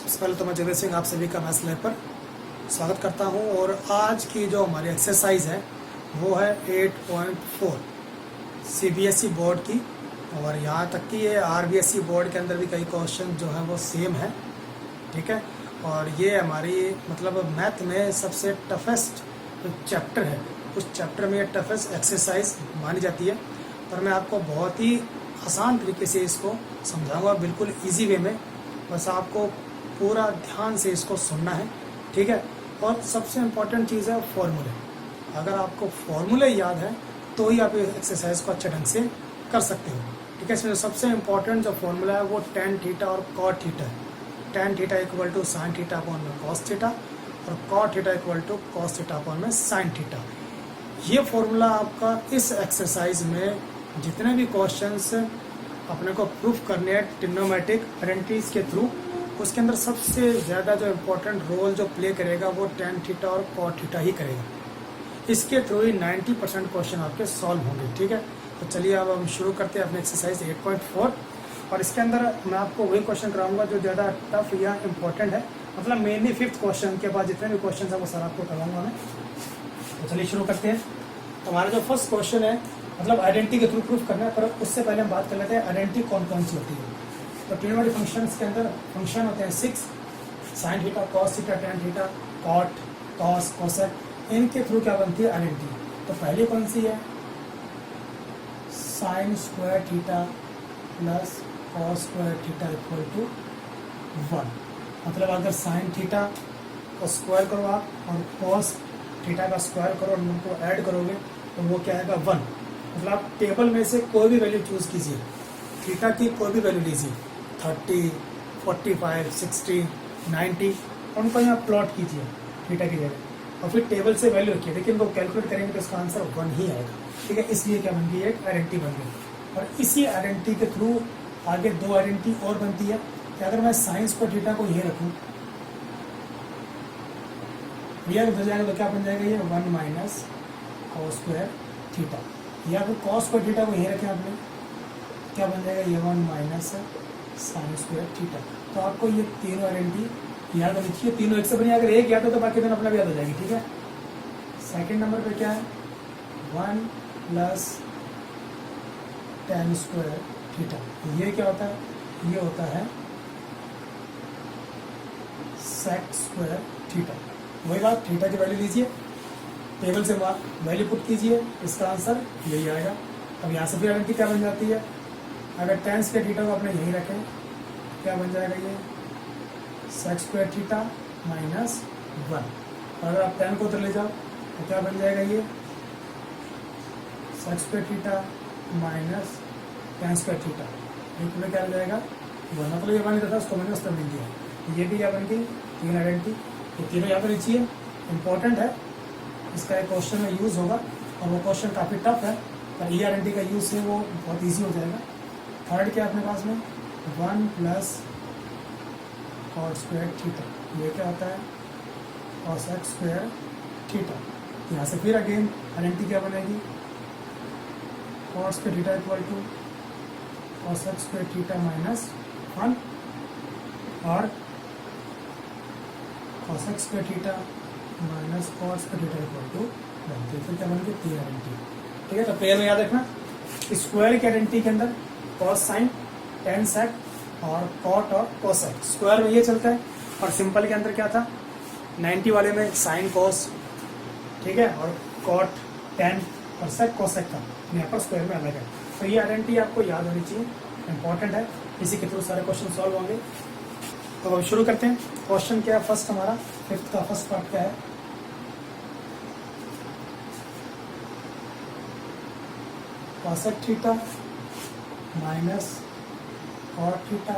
सबसे पहले तो मैं जगदीश सिंह आप सभी का मैथ्स लैब पर स्वागत करता हूं। और आज की जो हमारी एक्सरसाइज है वो है 8.4 सीबीएसई बोर्ड की, और यहाँ तक कि ये आरबीएसई बोर्ड के अंदर भी कई क्वेश्चन जो हैं वो सेम है। ठीक है, और ये हमारी मतलब मैथ में सबसे टफेस्ट चैप्टर है, उस चैप्टर में ये टफेस्ट एक्सरसाइज मानी जाती है। पर मैं आपको बहुत ही आसान तरीके से इसको समझाऊंगा, बिल्कुल इजी वे में। बस आपको पूरा ध्यान से इसको सुनना है, ठीक है। और सबसे इम्पोर्टेंट चीज़ है फॉर्मूले। अगर आपको फॉर्मूले याद है तो ही आप इस एक्सरसाइज को अच्छे ढंग से कर सकते हो, ठीक है। इसमें सबसे इम्पोर्टेंट जो फॉर्मूला है वो tan थीटा और cot थीटा है। tan theta equal to sine theta upon में cos थीटा, और cot theta equal to cos theta upon में साइन थीटा। ये फॉर्मूला आपका इस एक्सरसाइज में जितने भी क्वेश्चंस अपने को प्रूफ करने हैं ट्रिग्नोमेट्रिक आइडेंटिटीज के थ्रू, उसके अंदर सबसे ज़्यादा जो इम्पोर्टेंट रोल जो प्ले करेगा वो tan थीटा और cot थीटा ही करेगा। इसके थ्रू ही 90% क्वेश्चन आपके सॉल्व होंगे, ठीक है। तो चलिए अब हम शुरू करते हैं अपने एक्सरसाइज 8.4। और इसके अंदर मैं आपको वही क्वेश्चन कराऊंगा जो ज़्यादा टफ या इम्पोर्टेंट है, मतलब मेनली 5th क्वेश्चन के बाद जितने भी क्वेश्चन है वो सारा आपको करवाऊंगा मैं। तो चलिए शुरू करते हैं। तो हमारा जो फर्स्ट क्वेश्चन है मतलब आइडेंटिटी के थ्रू प्रूफ करना है, पर उससे पहले हम बात कर लेते हैं आइडेंटिटी कौन कौन सी होती है। तो ट्रिग्नोमेट्रिक फंक्शंस के अंदर फंक्शन होते हैं 6, sine theta, cos theta, tan theta, cot, cos, cosec, इनके थ्रू क्या बनती है आइडेंटिटी। तो पहली कौन सी है, sine square theta plus cos square theta equal to 1। मतलब अगर साइन थीटा को स्क्वायर करो आप और cos थीटा का स्क्वायर करो और उनको ऐड करोगे तो वो क्या आएगा 1। मतलब आप टेबल में से कोई भी वैल्यू चूज कीजिए, थीटा की कोई भी वैल्यू लीजिए, 30, 45, 60, 90, उनको यहाँ प्लॉट कीजिए थीटा की जगह, और फिर टेबल से वैल्यू रखिए। लेकिन वो कैलकुलेट करेंगे तो इसका आंसर 1 ही आएगा, ठीक है। इसलिए क्या बन गई, एक आइडेंटिटी बन गई। और इसी आइडेंटिटी के थ्रू आगे 2 आइडेंटिटी और बनती है कि अगर मैं साइंस पर थीटा को ये रखूँ, यह हो जाएगा तो क्या बन जाएगा, ये 1 माइनस cos स्क्वायर थीटा। या फिर cos स्क्वायर थीटा को ये रखें आपने, क्या बन जाएगा, ये 1 माइनस साइन स्क्वायर थीटा। तो आपको ये तीनों आइडेंटिटी याद होनी चाहिए। तीनों एक से बनी, अगर एक याद हो तो बाकी दोनों अपना याद हो जाएगी, ठीक है। सेकंड नंबर पे क्या है, 1 प्लस tan स्क्वायर थीटा। ये क्या होता है, ये होता है sec स्क्वायर थीटा। वही बात, थीटा की वैल्यू लीजिए, टेबल से वैल्यू पुट कीजिए, इसका आंसर यही आएगा। अब यहाँ से फिर आइडेंटिटी क्या बन जाती है, अगर tan स्क्वायर थीटा को आपने यहीं रखें, क्या बन जाएगा, ये sec स्क्वायर थीटा माइनस 1। और अगर आप tan को उधर ले जाओ तो क्या बन जाएगा, ये sec square theta minus tan square theta, में क्या हो जाएगा 1। मतलब ये मान लिया था, उसको मैंने उस पर मिल दिया। ये भी क्या बन गई, तीन आइडेंटिटी। ये तीनों यहाँ पर लिखिए, इंपॉर्टेंट है, इसका एक क्वेश्चन में यूज़ होगा और वो क्वेश्चन काफ़ी टफ है, पर ये आइडेंटिटी का यूज़ है वो बहुत ईजी हो जाएगा। थर्ड क्या अपने पास में, 1 प्लस cot स्क्वायर थीटा, ये क्या होता है cosec स्क्वायर थीटा। यहाँ से फिर अगेन आइडेंटिटी क्या बनेगी, cot square theta equal to cosec square theta minus 1, और cosec square theta minus cot square theta equal to 1। तो फिर क्या बन गई, तीन आइडेंटिटी, ठीक है। तो पेयर में याद रखना, स्क्वायर की आइडेंटिटी के अंदर cos साइन, tan sec और cot और cosec, स्क्वायर में ये चलता है। और सिंपल के अंदर क्या था, 90 वाले में साइन cos, ठीक है, और cot tan और sec cosec का, यहाँ पर स्क्वायर में अलग है। तो ये आइडेंटिटी आपको याद होनी चाहिए, इंपॉर्टेंट है, इसी के थ्रू सारे क्वेश्चन सॉल्व होंगे। तो अब शुरू करते हैं। क्वेश्चन क्या है फर्स्ट, हमारा 5th का फर्स्ट पार्ट क्या है, cosec theta minus cot theta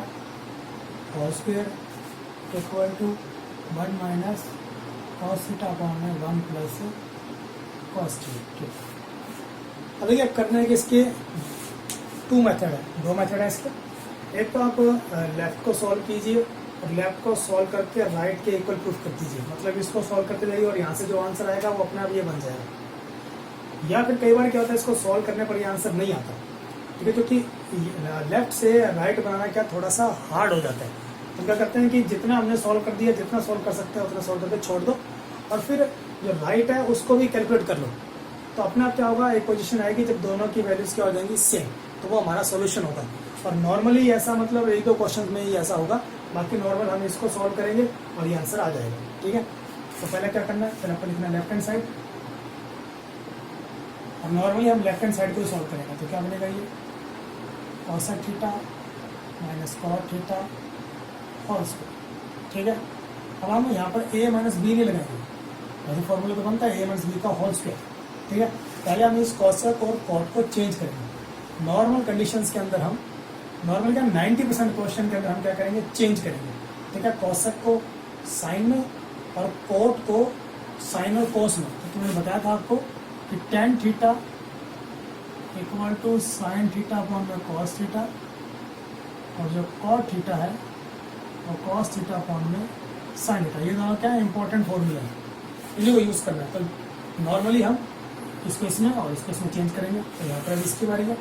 whole square equal to 1 minus cos theta upon में 1 प्लस cos थीटा। अब देखिए करने के इसके 2 मेथड है, 2 मेथड है इसके। एक तो आप लेफ्ट को सॉल्व कीजिए और लेफ्ट को सॉल्व करके राइट के इक्वल प्रूफ कर दीजिए, मतलब इसको सॉल्व करते जाइए और यहाँ से जो आंसर आएगा वो अपने आप ये बन जाएगा। या फिर कई बार क्या होता है, इसको सॉल्व करने पर ये आंसर नहीं आता, ठीक है, क्योंकि लेफ्ट से राइट बनाना क्या थोड़ा सा हार्ड हो जाता है। हम क्या करते हैं कि जितना हमने सॉल्व कर दिया, जितना सॉल्व कर सकते हैं उतना सॉल्व करके छोड़ दो, और फिर जो राइट है उसको भी कैलकुलेट कर लो। तो अपने आप क्या होगा, एक पोजीशन आएगी जब दोनों की वैल्यूज क्या हो जाएंगी, सेम, तो वो हमारा सोल्यूशन होगा। और नॉर्मली ऐसा मतलब एक दो क्वेश्चन में ही ऐसा होगा, बाकी नॉर्मल हम इसको सॉल्व करेंगे और ये आंसर आ जाएगा। ठीक है, तो पहले क्या करना है, पहले आपको लिखना है लेफ्ट हैंड साइड, और नॉर्मली हम लेफ्ट हैंड साइड को सॉल्व करेंगे। तो क्या बनेगा, ये cos theta minus cot theta whole square. ठीक है, अब हम यहाँ पर a माइनस बी नहीं लगाएंगे, ऐसे फॉर्मूला तो बनता है a माइनस बी का होल स्क्वायर। ठीक है, पहले हम इस cosec और cot को चेंज करेंगे। नॉर्मल कंडीशंस के अंदर हम नॉर्मल क्या 90% क्वेश्चन के अंदर हम क्या करेंगे, चेंज करेंगे। ठीक है, cosec को साइन में और cot को साइन और cos में। तो तुमने बताया था आपको कि tan theta equal to sine theta upon में cos थीटा, और जो cot थीटा है वो cos थीटा अपॉन में साइन थीटा। ये दोनों क्या है, इंपॉर्टेंट फॉर्मूला है, इन्हीं को यूज़ करना है। तो नॉर्मली हम इसको इसमें और इसको इसमें चेंज करेंगे। तो यहाँ पर इसकी बारी है।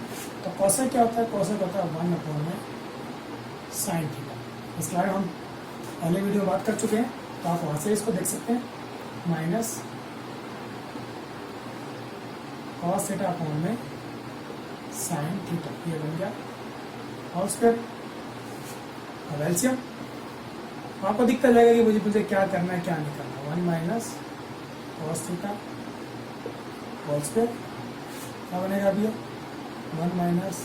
तो cosec क्या होता है, cosec होता है 1 अपॉन में साइन थीटा। इसके बारे में हम पहले वीडियो में बात कर चुके हैं, तो आप वहाँ से इसको देख सकते हैं, माइनस cos थीटा अपॉन में साइन थीटा, ये बन गया होल स्क्वायर। अब एलसीएम आपको दिक्कत जाएगा कि मुझे क्या करना है क्या नहीं करना। 1 minus cos theta whole square, क्या बनेगा अभी, 1 minus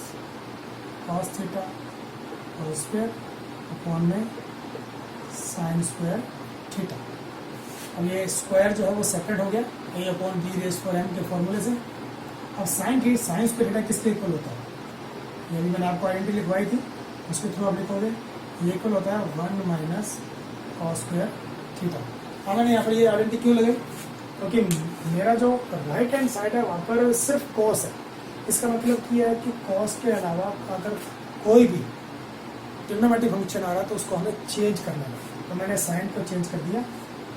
cos theta whole square upon में साइन स्क्वायर थीटा। अब ये स्क्वायर जो है वो सेपरेट हो गया a अपॉन बी रेज पर m के फॉर्मूले से। अब साइन स्क्वायर थीटा किसके इक्वल होता है, ये भी मैंने आपको आइडेंटिटी लिखवाई थी, उसके थ्रू आप लिखोगे, ये इक्वल होता है 1 माइनस cos स्क्वायर थीटा। अब मैंने यहाँ पर ये आइडेंटिटी क्यों लगाई, क्योंकि मेरा जो राइट हैंड साइड है वहाँ पर सिर्फ cos है। इसका मतलब ये है कि cos के अलावा अगर कोई भी ट्रिग्नोमेट्रिक फंक्शन आ रहा है तो उसको हमें चेंज करना है। तो मैंने साइन को चेंज कर दिया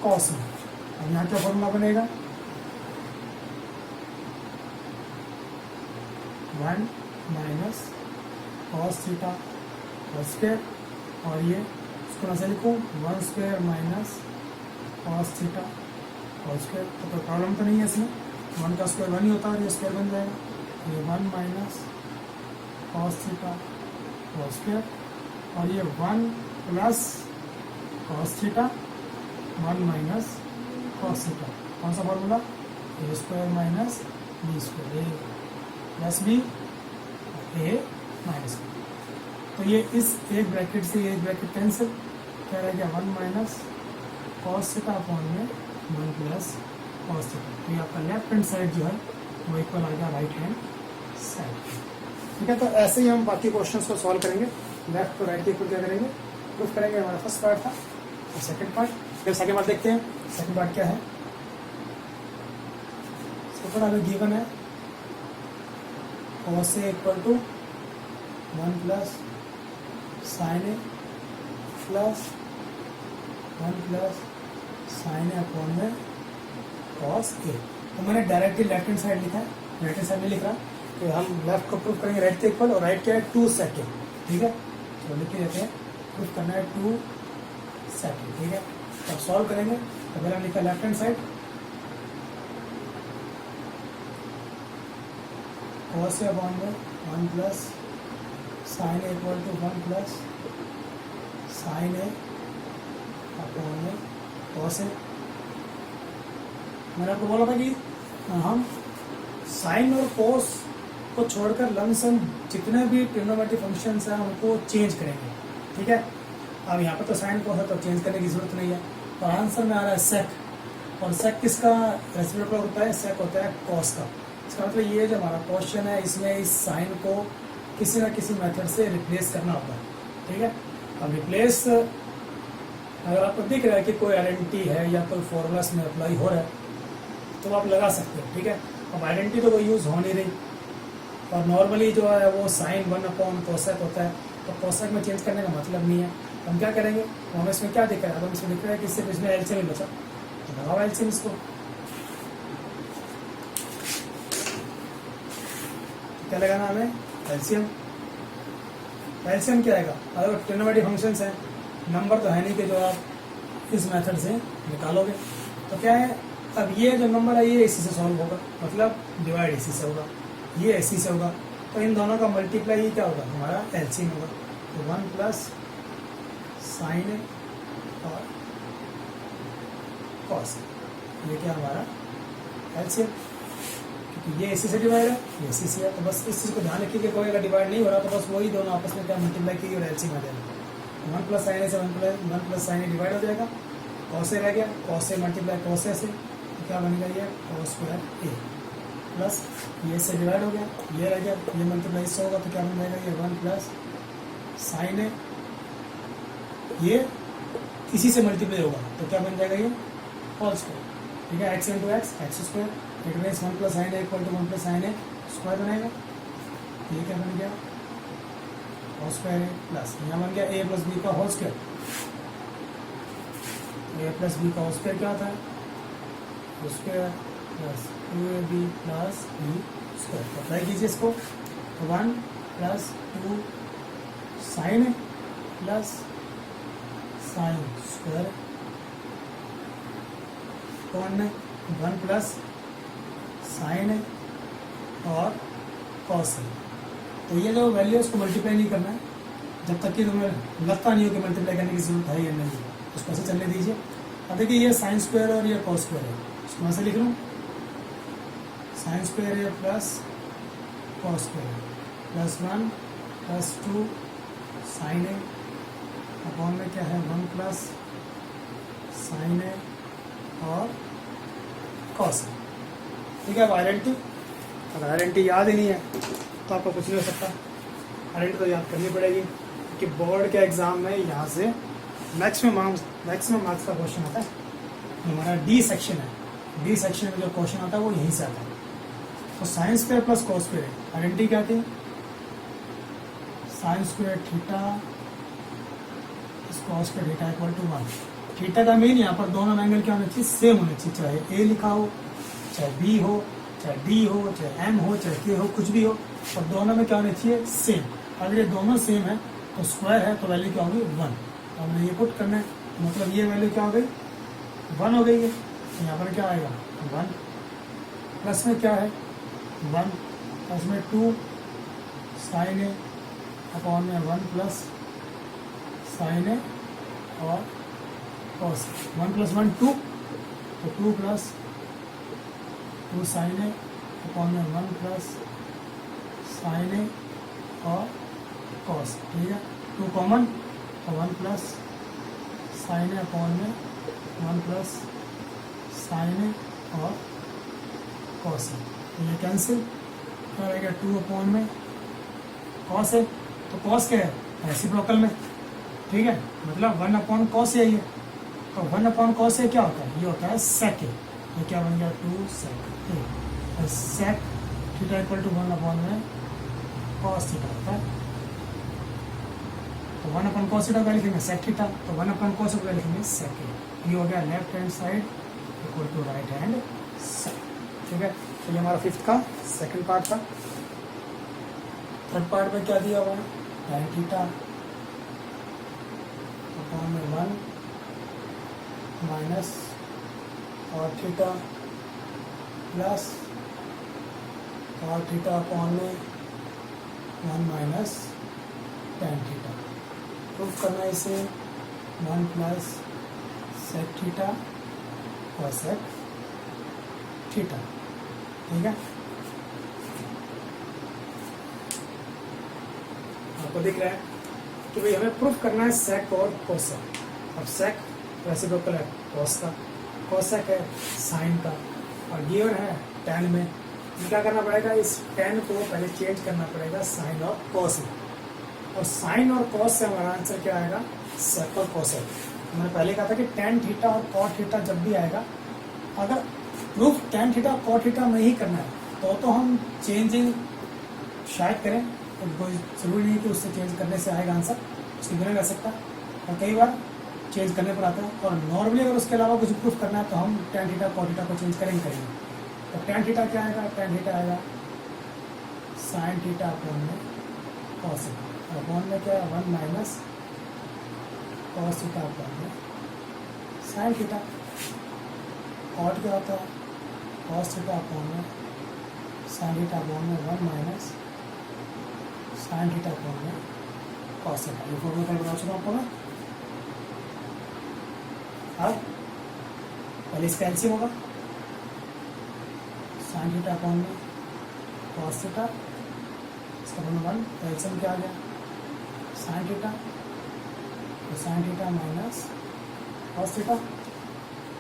cos में। अब यहाँ क्या फॉर्मूला बनेगा, 1 minus cos theta whole square, और ये उसको मैं से लिखूँ 1 square minus cos theta whole square. तो कोई प्रॉब्लम तो नहीं है इसमें, 1 का स्क्वायर 1 ही होता है और ये स्क्वायर बन जाएगा। ये 1 minus cos theta whole square, और ये 1 plus cos theta 1 minus cos theta. कौन सा formula, A square minus B square, A plus B A minus B. तो ये इस एक ब्रैकेट से एक ब्रैकेट कैंसिल, क्या रह गया 1 माइनस cos थीटा अपॉन में 1 प्लस cos थीटा। तो ये आपका लेफ्ट हैंड साइड जो है वो इक्वल आ गया राइट हैंड साइड। ठीक है, तो ऐसे ही हम बाकी क्वेश्चंस को सॉल्व करेंगे। लेफ्ट को राइट के इक्वल क्या करेंगे, प्रूफ करेंगे। हमारा फर्स्ट पार्ट था, और सेकंड पार्ट, फिर सेकंड पार्ट देखते हैं। सेकंड पार्ट क्या है, सेकंड हमें गिवन है cos A equal to 1 plus sine A plus 1 plus sine A upon में cos A। तो मैंने डायरेक्टली लेफ्ट हैंड साइड लिखा है, राइट हैंड साइड में लिख रहा कि हम लेफ्ट को प्रूफ करेंगे राइट के इक्वल, और राइट क्या है 2 सेकेंड। ठीक है, तो लिख के देते हैं, प्रूफ करना है 2 सेकेंड। ठीक है, तो सॉल्व करेंगे। तो पहले हम लिखा left hand side, cos A upon में 1 plus sine A equal to 1 plus sine A upon में cos A। मैंने आपको बोला था कि हम साइन और cos को छोड़कर लमसम जितने भी ट्रिग्नोमेट्रिक फंक्शंस हैं उनको चेंज करेंगे। ठीक है, अब यहाँ पर तो साइन cos है तो चेंज करने की जरूरत नहीं है। और आंसर में आ रहा है सेक, और सेक किसका रेसिप्रोकल होता है, सेक होता है cos का। इसका मतलब ये जो हमारा क्वेश्चन है इसमें इस साइन को किसी ना किसी मेथड से रिप्लेस करना होगा। ठीक है, अब रिप्लेस अगर आपको दिख रहा है कि कोई आइडेंटिटी है या कोई फॉर्मूलास में अप्लाई हो रहा है तो आप लगा सकते हो। ठीक है, अब आइडेंटिटी तो कोई यूज़ हो नहीं रही, और नॉर्मली जो है वो साइन 1 अपॉन कोसेक होता है, तो कोसेक में चेंज करने का मतलब नहीं है। हम क्या करेंगे, तो हमें इसमें क्या दिख रहा है, हम इसमें दिख रहा है कि सिर्फ इसमें एलसीएम ही बचा, तो लगाओ एलसीएम इसको। क्या लगाना हमें, एलसीएम। एलसीएम क्या आएगा, अगर ट्रिग्नोमेट्रिक फंक्शंस हैं नंबर तो है नहीं कि जो आप इस मेथड से निकालोगे। तो क्या है, अब ये जो नंबर है ये इसी से सॉल्व होगा, मतलब डिवाइड इसी से होगा, ये इसी से होगा। तो इन दोनों का मल्टीप्लाई ये क्या होगा, हमारा एलसीएम होगा। तो 1 प्लस साइन ए और कॉस, ये क्या हमारा एलसीएम, क्योंकि ये इसी से डिवाइड है, ये इसी से है। तो बस इस चीज़ को ध्यान रखिए कि कोई अगर डिवाइड नहीं हो रहा तो बस वही दोनों आपस में क्या मल्टीप्लाई की और एलसीएम आ जाएगा। 1 प्लस साइन ए से 1 प्लस साइन ए डिवाइड हो जाएगा, कॉस ए रह गया, cos A multiply cos A से, तो क्या बनेगा ये कॉस स्क्वायर ए, प्लस ये से डिवाइड हो गया, ये रह गया, ये मल्टीप्लाई इससे होगा तो क्या बन जाएगा ये 1 प्लस साइन ए, ये इसी से मल्टीप्लाई होगा तो क्या बन जाएगा ये होल स्क्वायर। ठीक है, x into x x square, it means 1 plus sine A equal to 1 plus sine A square बनेगा। ये क्या बन गया होल स्क्वायर है, प्लस यहाँ बन गया ए प्लस बी का whole square. A plus B का होल स्क्वायर क्या होता है, square plus 2ab plus B square. Apply कीजिए इसको, तो 1 plus 2 sine A plus sine square कौन में 1 प्लस साइन ए और कॉस ए। तो ये जो वैल्यू है उसको मल्टीप्लाई नहीं करना है जब तक कि तुम्हें लगता नहीं हो कि मल्टीप्लाई करने की जरूरत है या नहीं, उसको ऐसे चलने दीजिए। अब देखिए ये साइन स्क्वायर और ये कॉस स्क्वायर है, उसको ऐसे लिख लूँ, साइन स्क्वायर है plus cos square plus 1 plus 2 sine A upon में क्या है 1 प्लस साइन ए और कॉस ए। ठीक है, अब आइडेंटिटी, अगर आइडेंटिटी याद ही नहीं है तो आपको कुछ नहीं हो सकता, आइडेंटिटी तो याद करनी पड़ेगी कि बोर्ड के एग्जाम में यहाँ से मैक्सिमम मार्क्स का क्वेश्चन आता है। हमारा डी सेक्शन है, डी सेक्शन में जो क्वेश्चन आता है वो यहीं से आता है। तो sine square plus cos square, identity क्या थी, sine square theta cos square theta equal to 1। Theta का मेन यहाँ पर दोनों एंगल क्या होना चाहिए, सेम होने चाहिए, चाहे ए लिखा हो, चाहे बी हो, चाहे डी हो, चाहे एम हो, चाहे के हो, कुछ भी हो, और दोनों में क्या होना चाहिए सेम। अगर ये दोनों सेम है तो स्क्वायर है तो वैल्यू क्या होगी 1। तो हमें ये पुट करना है, मतलब ये वैल्यू क्या हो गई 1 हो गई है। तो यहाँ पर क्या आएगा 1, प्लस में क्या है 1, प्लस में 2 साइन ए अपॉन में 1 प्लस साइन ए और कॉस। 1 प्लस 1 2, तो 2 प्लस 2 साइन ए अपॉन में 1 प्लस साइन ए और कॉस। ठीक है, 2 कॉमन तो 1 प्लस साइन ए अपॉन में 1 प्लस साइन ए और कॉस है, तो ये कैंसिल, क्या रहेगा 2 अपॉन में कॉस है, तो कॉस क्या है रेसिप्रोकल में। ठीक है, मतलब 1 अपॉन कॉस है ये, तो 1 अपॉन कॉस है क्या होता है, ये होता है सेक ए, ये क्या बन गया 2 sec A, sec theta equal to 1 upon में कॉस थीटा होता है। तो 1 अपॉन कॉस थीटा का लिखेंगे सेक थीटा, तो 1 अपॉन कॉस थीटा लिखेंगे सेक ए। ये हो गया left hand side equal to right hand side. ठीक है, तो ये हमारा 5th का सेकंड पार्ट था। थर्ड पार्ट में क्या दिया हुआ है, tan थीटा अपॉन में 1 माइनस और थीटा प्लस और थीटा अपॉन में 1 माइनस tan थीटा। प्रूफ करना है इसे 1 प्लस सेक थीटा और सेक थीटा। ठीक है, आपको दिख रहा है कि भाई हमें प्रूफ करना है सेक और कोसेक। अब सेक रेसिप्रोकल है कॉस का, कोसेक है साइन का, और गिवन है tan में। क्या करना पड़ेगा, इस tan को पहले चेंज करना पड़ेगा साइन और कॉस में, और साइन और कॉस से हमारा आंसर क्या आएगा सेक और कोसेक। मैंने पहले कहा था कि tan थीटा और cot थीटा जब भी आएगा, अगर प्रूफ tan थीटा और cot थीटा में ही करना है तो हम चेंजिंग शायद करें, तो कोई जरूरी नहीं कि उससे चेंज करने से आएगा आंसर, उसके बिना रह सकता है, और कई बार चेंज करने पर आता है। और नॉर्मली अगर उसके अलावा कुछ प्रूफ करना है तो हम tan थीटा cot थीटा को चेंज करेंगे। तो tan थीटा क्या आएगा, tan थीटा आएगा साइन थीटा अपॉन में कॉस थीटा, अपॉन में क्या है 1 माइनस कॉस थीटा अपॉन में साइन थीटा। कॉट क्या होता है? कॉस थीटा अपॉन में साइन थीटा अपॉन में 1 माइनस साइन थीटा अपॉन में कॉस थीटा। ये फॉर्मूला कल बना चुका आपको मैं। अब पहले इसका एलसीएम होगा, साइन थीटा अपॉन में कॉस थीटा, इसका अपॉन 1, तो एलसीएम क्या आ गया? साइन थीटा, तो sine theta minus cos theta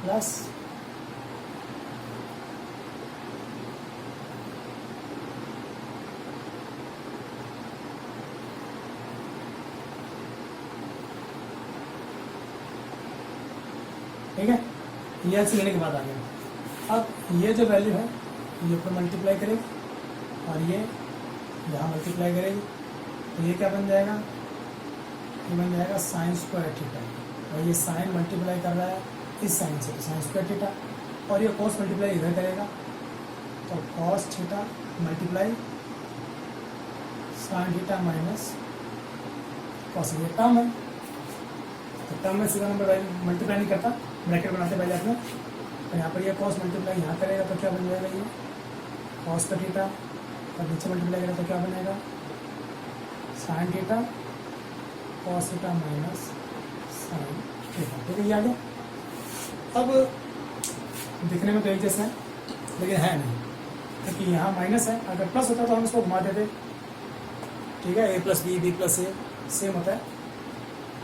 plus ठीक है। ये से लेने के बाद आ गया। अब ये जो वैल्यू है ये ऊपर मल्टीप्लाई करेगी और ये यहाँ मल्टीप्लाई करेगी, तो ये क्या बन जाएगा? ये बन जाएगा साइन स्क्वायर थीटा। और ये साइन मल्टीप्लाई कर रहा है इस साइन से, तो साइन स्क्वायर थीटा, और ये कॉस मल्टीप्लाई इधर करेगा, तो cos theta multiply sine theta minus cos. ये टर्म है, तो टर्म में सीधा नंबर मल्टीप्लाई नहीं करता, ब्रैकेट बनाते पहले अपने। तो यहाँ पर ये कॉस मल्टीप्लाई यहाँ करेगा तो क्या बन जाएगा? ये कॉस का थीटा, और नीचे मल्टीप्लाई करेगा तो क्या बनेगा? Sign theta cos theta minus sine theta. ठीक है, ये आ गया। अब दिखने में तो एक जैसा है लेकिन है नहीं, क्योंकि यहाँ माइनस है। अगर प्लस होता तो हम इसको घुमा देते, ठीक है, a plus B plus A same होता है,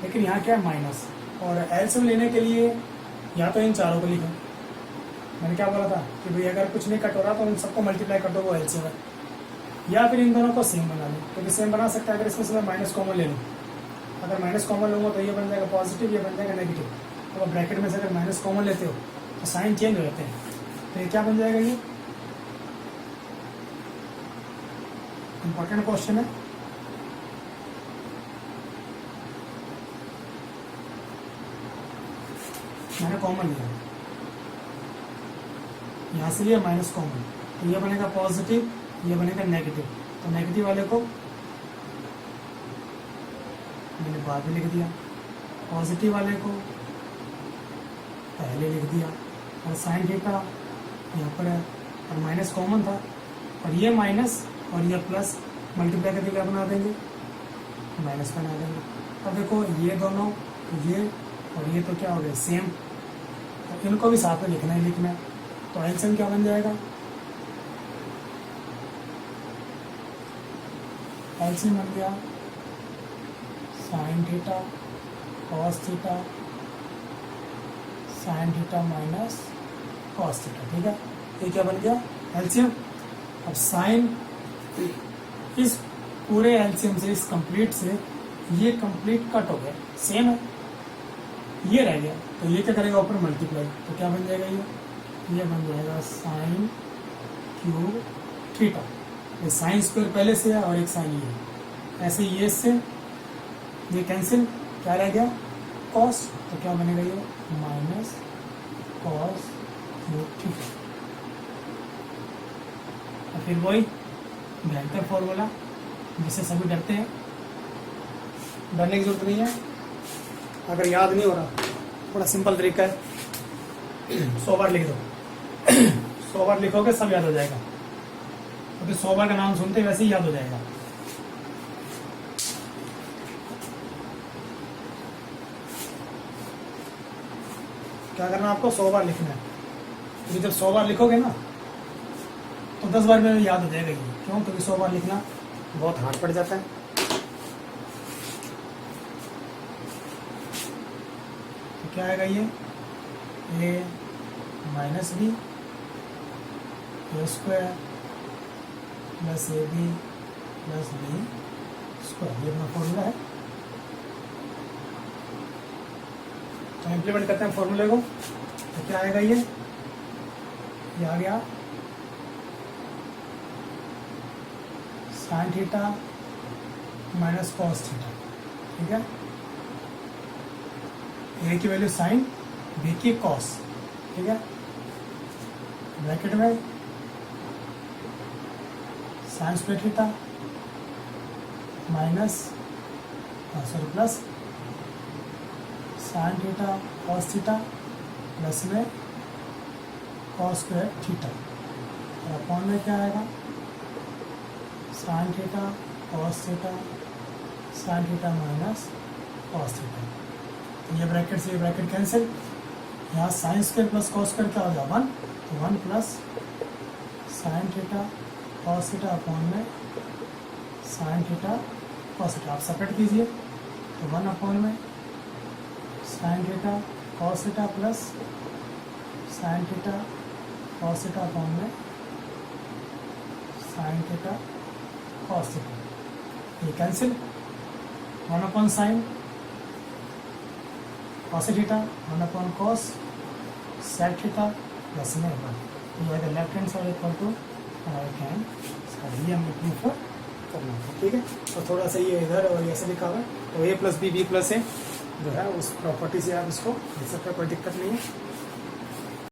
लेकिन यहाँ क्या है? माइनस। और एलसीएम लेने के लिए या तो इन चारों को लिखें, मैंने क्या बोला था कि भाई अगर कुछ नहीं कट हो रहा तो उन सबको मल्टीप्लाई कर दो, वो एलसीएम है। या फिर इन दोनों को सेम बना लो, क्योंकि सेम बना सकते हैं। अगर इसमें से मैं माइनस कॉमन ले लूँ, अगर माइनस कॉमन लूँगा तो ये बन जाएगा पॉजिटिव, ये बन जाएगा नेगेटिव। तो ब्रैकेट में से अगर माइनस कॉमन लेते हो तो साइन चेंज हो जाते हैं, तो ये क्या बन जाएगा? ये इंपॉर्टेंट क्वेश्चन है। मैंने कॉमन लिया, यहाँ से लिया माइनस कॉमन, तो ये बनेगा पॉजिटिव, ये बनेगा नेगेटिव। तो नेगेटिव वाले को मैंने बाद में लिख दिया, पॉजिटिव वाले को पहले लिख दिया। और साइन थीटा यहाँ पर है, और माइनस कॉमन था, और ये माइनस और ये प्लस मल्टीप्लाई करके क्या बना देंगे? माइनस बना देंगे। अब देखो ये दोनों, ये और ये तो क्या हो गया? सेम। तो इनको भी साथ में लिखना ही लिखना है। तो एलसीएम क्या बन जाएगा? एलसीएम बन गया sign theta cos theta sine theta minus cos theta. ठीक है, ये क्या बन गया? एलसीएम। अब साइन, इस पूरे एलसीएम से, इस कंप्लीट से ये कंप्लीट कट हो गया, सेम है, ये रह गया। तो ये क्या करेगा? ऊपर मल्टीप्लाई, तो क्या बन जाएगा? ये बन जाएगा साइन क्यूब थीटा। ये साइन स्क्वायर पहले से है और एक साइन ये है, ऐसे ये से ये कैंसिल, क्या रह गया? कॉस। तो क्या बनेगा? ये माइनस कॉस क्यूब थीटा। और फिर वही भयंकर फॉर्मूला जिससे सभी डरते हैं, डरने की जरूरत नहीं है। अगर याद नहीं हो रहा, बड़ा सिंपल तरीका है, 100 बार लिख दो। 100 बार लिखोगे सब याद हो जाएगा, क्योंकि 100 बार का नाम सुनते वैसे ही याद हो जाएगा। क्या करना आपको? 100 बार लिखना है, क्योंकि जब 100 बार लिखोगे ना तो 10 बार में याद हो जाएगा। ये क्यों? क्योंकि 100 बार लिखना बहुत हार्ड पड़ जाता है। तो क्या आएगा? ये A minus B A square plus A B plus B square, ये अपना फॉर्मूला है। तो इम्प्लीमेंट करते हैं फॉर्मूले को, तो क्या आएगा? ये आ गया sine theta minus cos theta. ठीक है, ए की वैल्यू साइन, बी की कॉस। ठीक है, ब्रैकेट में sine square theta minus sorry plus sine theta cos theta plus में कॉस स्क्वायर थीटा और अपॉन में क्या आएगा sign theta cos theta sine theta minus cos theta. तो ये ब्रैकेट से ये ब्रैकेट कैंसिल, यहाँ sign square plus cos square क्या हो जाएगा 1, तो 1 plus sine theta cos theta upon में साइन थीटा कॉस थीटा। आप सेपरेट कीजिए तो 1 अपॉन में sine theta cos theta plus sine theta cos theta upon में साइन थीटा कॉस थीटा। ये cancel, 1 upon sine cos theta 1 upon cos sec theta plus में 1। ये left hand side equal to right hand side, ये हमें proof करना है। ठीक है, तो थोड़ा सा ये इधर और ऐसे लिखा हुआ है, तो a plus B B plus A जो है उस प्रॉपर्टी से आप इसको लिख सकते हैं, कोई दिक्कत नहीं है।